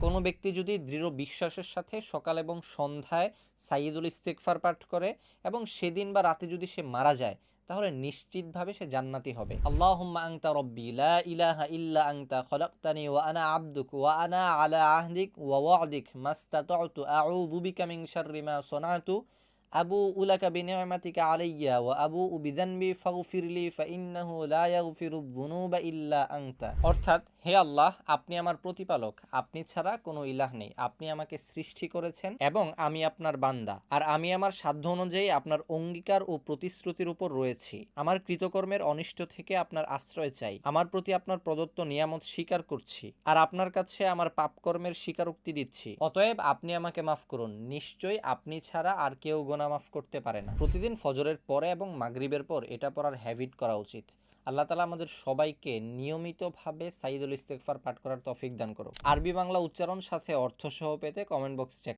কোনো ব্যক্তি যদি দৃঢ় বিশ্বাসের সাথে সকাল এবং সন্ধ্যায় সাইয়্যিদুল ইস্তিগফার পাঠ করে এবং সেদিন বা রাতে যদি সে মারা যায়, তাহলে নিশ্চিতভাবে সে জান্নাতি হবে। আল্লাহুম্মা আনতা রব্বি লা ইলাহা ইল্লা আনতা খলাকতানি ওয়া আনা আবদুক ওয়া আনা আলা আহদিক ওয়া ওয়া'দিক মাস্তাতা'তু আউযু বিকা মিন শাররি মা সানা'তু আবুউ লাকা বিনি'মাতিকা আলাইয়া ওয়া আবুউ বিযানবি ফাগফিরলি ফাইন্নাহু লা ইয়াগফিরুয যুনুবা ইল্লা আনতা। অর্থাৎ, হে আল্লাহ, আপনি আমার প্রতিপালক, আপনি ছাড়া কোনো ইলাহ নেই, আপনি আমাকে সৃষ্টি করেছেন এবং আমি আপনার বান্দা, আর আমি আমার সাধ্য অনুযায়ী আপনার অঙ্গীকার ও প্রতিশ্রুতির উপর রয়েছি। আমার কৃতকর্মের অনিষ্ট থেকে আপনার আশ্রয় চাই, আমার প্রতি আপনার প্রদত্ত নিয়ামত স্বীকার করছি, আর আপনার কাছে আমার পাপকর্মের স্বীকারোক্তি দিচ্ছি। অতএব আপনি আমাকে মাফ করুন, নিশ্চয়ই আপনি ছাড়া আর কেউ গুনাহ মাফ করতে পারে না। প্রতিদিন ফজরের পরে এবং মাগরিবের পর এটা পড়ার হ্যাবিট করা উচিত। আল্লাহ তাআলা আমাদের সবাইকে নিয়মিতভাবে সাইয়্যিদুল ইস্তিগফার পাঠ করার তৌফিক দান করুক। আরবি বাংলা উচ্চারণ সাথে অর্থ সহ পেতে কমেন্ট বক্স চেক